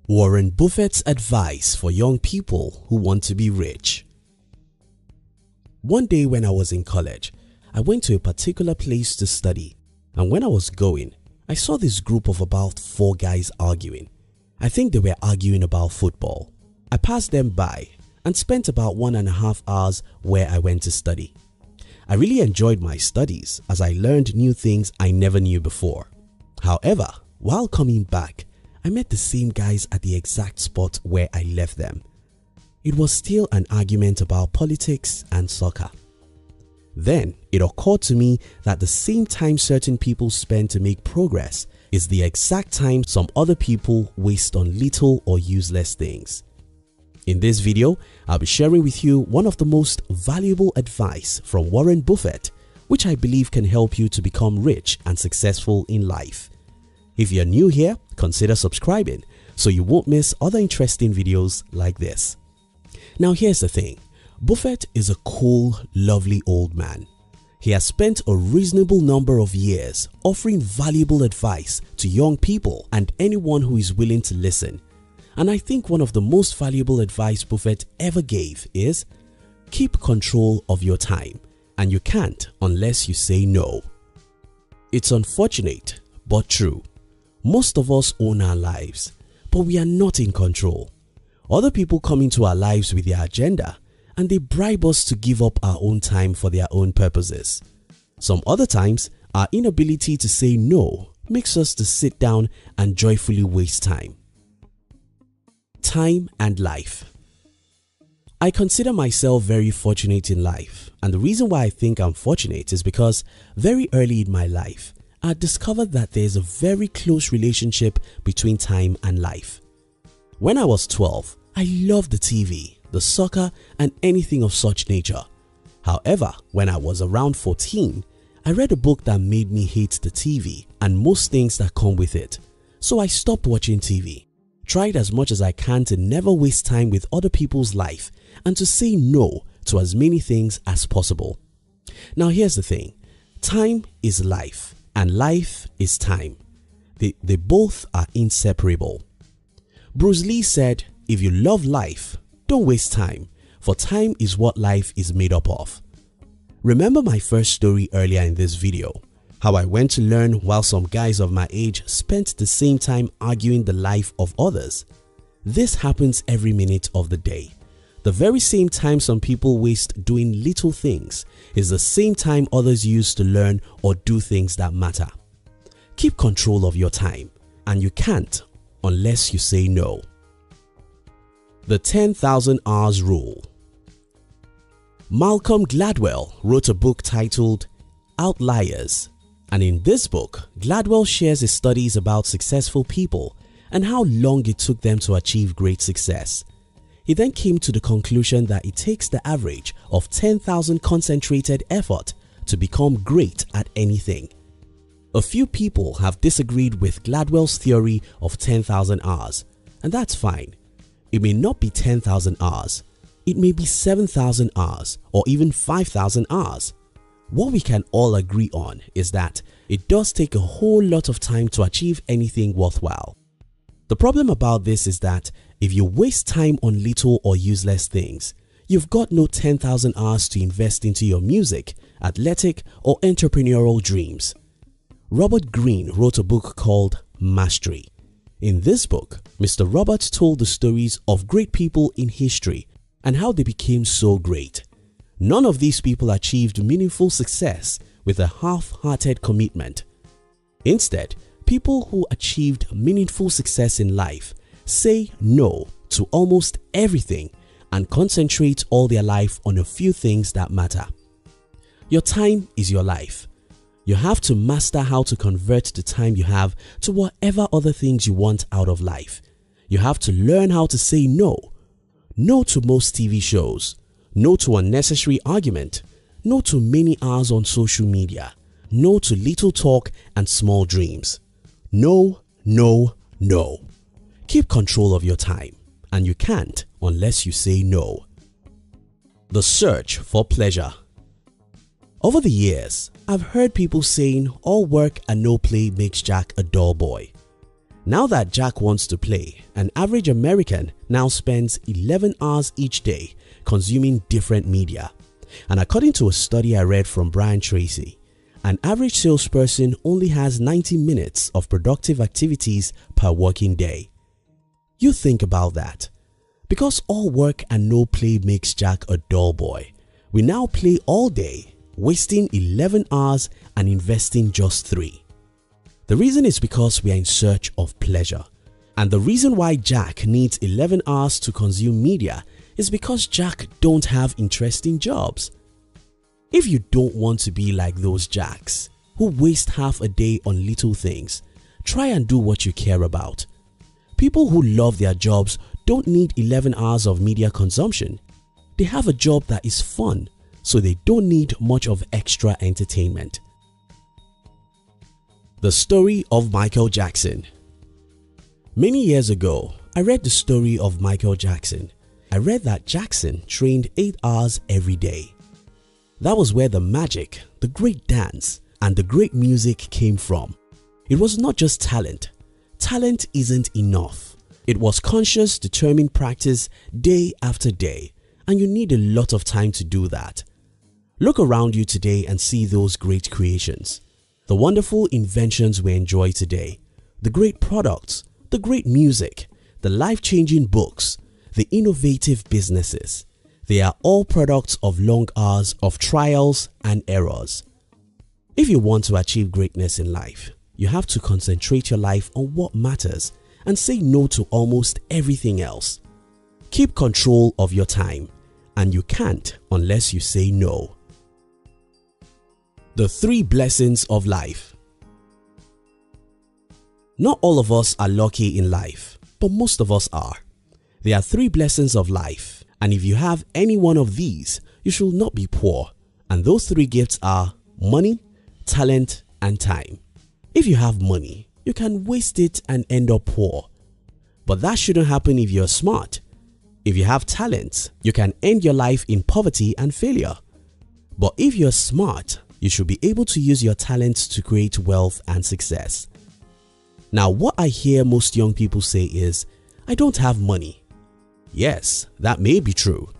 Warren Buffett's advice for young people who want to be rich. One day when I was in college, I went to a particular place to study, and when I was going, I saw this group of about 4 guys arguing. I think they were arguing about football. I passed them by and spent about 1.5 hours where I went to study. I really enjoyed my studies as I learned new things I never knew before. However, while coming back, I met the same guys at the exact spot where I left them. It was still an argument about politics and soccer. Then it occurred to me that the same time certain people spend to make progress is the exact time some other people waste on little or useless things. In this video, I'll be sharing with you one of the most valuable advice from Warren Buffett, which I believe can help you to become rich and successful in life. If you're new here, consider subscribing so you won't miss other interesting videos like this. Now here's the thing, Buffett is a cool, lovely old man. He has spent a reasonable number of years offering valuable advice to young people and anyone who is willing to listen. And I think one of the most valuable advice Buffett ever gave is, keep control of your time, and you can't unless you say no. It's unfortunate but true. Most of us own our lives, but we are not in control. Other people come into our lives with their agenda and they bribe us to give up our own time for their own purposes. Some other times, our inability to say no makes us to sit down and joyfully waste time. Time and life. I consider myself very fortunate in life, and the reason why I think I'm fortunate is because very early in my life, I discovered that there's a very close relationship between time and life. When I was 12, I loved the TV, the soccer and anything of such nature. However, when I was around 14, I read a book that made me hate the TV and most things that come with it. So I stopped watching TV, tried as much as I can to never waste time with other people's life and to say no to as many things as possible. Now here's the thing, time is life and life is time. They both are inseparable. Bruce Lee said, if you love life, don't waste time, for time is what life is made up of. Remember my first story earlier in this video, how I went to learn while some guys of my age spent the same time arguing the life of others. This happens every minute of the day. The very same time some people waste doing little things is the same time others use to learn or do things that matter. Keep control of your time, and you can't unless you say no. The 10,000 Hours Rule. Malcolm Gladwell wrote a book titled Outliers, and in this book, Gladwell shares his studies about successful people and how long it took them to achieve great success. He then came to the conclusion that it takes the average of 10,000 concentrated effort to become great at anything. A few people have disagreed with Gladwell's theory of 10,000 hours, and that's fine. It may not be 10,000 hours, it may be 7,000 hours or even 5,000 hours. What we can all agree on is that it does take a whole lot of time to achieve anything worthwhile. The problem about this is that if you waste time on little or useless things, you've got no 10,000 hours to invest into your music, athletic or entrepreneurial dreams. Robert Greene wrote a book called Mastery. In this book, Mr. Robert told the stories of great people in history and how they became so great. None of these people achieved meaningful success with a half-hearted commitment. Instead, people who achieved meaningful success in life say no to almost everything and concentrate all their life on a few things that matter. Your time is your life. You have to master how to convert the time you have to whatever other things you want out of life. You have to learn how to say no. No to most TV shows. No to unnecessary argument. No to many hours on social media. No to little talk and small dreams. No, no, no. Keep control of your time, and you can't unless you say no. The search for pleasure. Over the years, I've heard people saying all work and no play makes Jack a dull boy. Now that Jack wants to play, an average American now spends 11 hours each day consuming different media. And according to a study I read from Brian Tracy, an average salesperson only has 90 minutes of productive activities per working day. You think about that. Because all work and no play makes Jack a dull boy, we now play all day, wasting 11 hours and investing just 3. The reason is because we are in search of pleasure. And the reason why Jack needs 11 hours to consume media is because Jack don't have interesting jobs. If you don't want to be like those Jacks who waste half a day on little things, try and do what you care about. People who love their jobs don't need 11 hours of media consumption. They have a job that is fun, so they don't need much of extra entertainment. The story of Michael Jackson. Many years ago, I read the story of Michael Jackson. I read that Jackson trained 8 hours every day. That was where the magic, the great dance, and the great music came from. It was not just talent. Talent isn't enough. It was conscious, determined practice day after day, and you need a lot of time to do that. Look around you today and see those great creations. The wonderful inventions we enjoy today, the great products, the great music, the life-changing books, the innovative businesses. They are all products of long hours of trials and errors. If you want to achieve greatness in life, you have to concentrate your life on what matters and say no to almost everything else. Keep control of your time, and you can't unless you say no. The 3 blessings of life. Not all of us are lucky in life, but most of us are. There are 3 blessings of life, and if you have any one of these, you should not be poor. And those 3 gifts are money, talent, and time. If you have money, you can waste it and end up poor. But that shouldn't happen if you're smart. If you have talent, you can end your life in poverty and failure. But if you're smart, you should be able to use your talents to create wealth and success. Now, what I hear most young people say is, I don't have money. Yes, that may be true.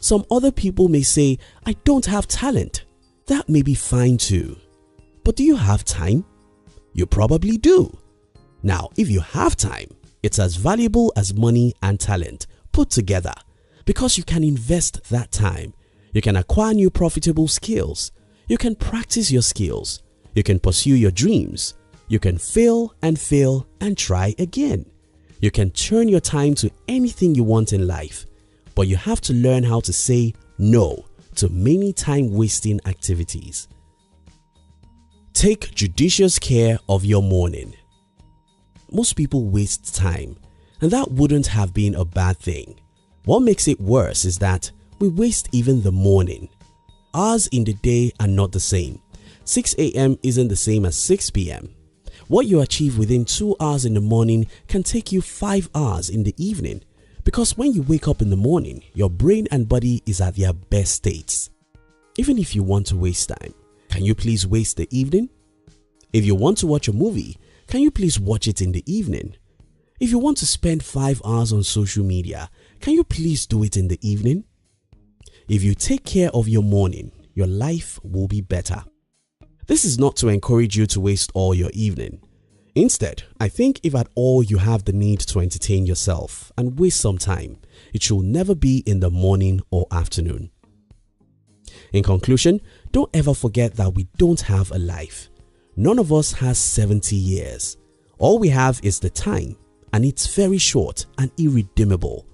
Some other people may say, I don't have talent. That may be fine too. But do you have time? You probably do. Now, if you have time, it's as valuable as money and talent put together because you can invest that time. You can acquire new profitable skills. You can practice your skills. You can pursue your dreams. You can fail and try again. You can turn your time to anything you want in life, but you have to learn how to say no to many time-wasting activities. Take judicious care of your morning. Most people waste time, and that wouldn't have been a bad thing. What makes it worse is that we waste even the morning. Hours in the day are not the same. 6 a.m. isn't the same as 6 p.m. What you achieve within 2 hours in the morning can take you 5 hours in the evening, because when you wake up in the morning, your brain and body is at their best states. Even if you want to waste time, can you please waste the evening? If you want to watch a movie, can you please watch it in the evening? If you want to spend 5 hours on social media, can you please do it in the evening? If you take care of your morning, your life will be better. This is not to encourage you to waste all your evening. Instead, I think if at all you have the need to entertain yourself and waste some time, it should never be in the morning or afternoon. In conclusion, don't ever forget that we don't have a life. None of us has 70 years. All we have is the time, and it's very short and irredeemable.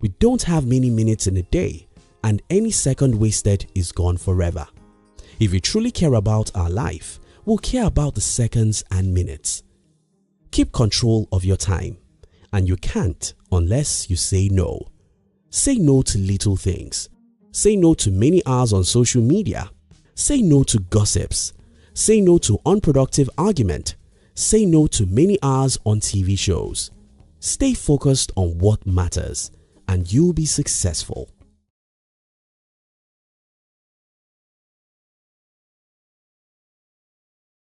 We don't have many minutes in a day, and any second wasted is gone forever. If we truly care about our life, we'll care about the seconds and minutes. Keep control of your time, and you can't unless you say no. Say no to little things. Say no to many hours on social media. Say no to gossips. Say no to unproductive argument. Say no to many hours on TV shows. Stay focused on what matters, and you'll be successful.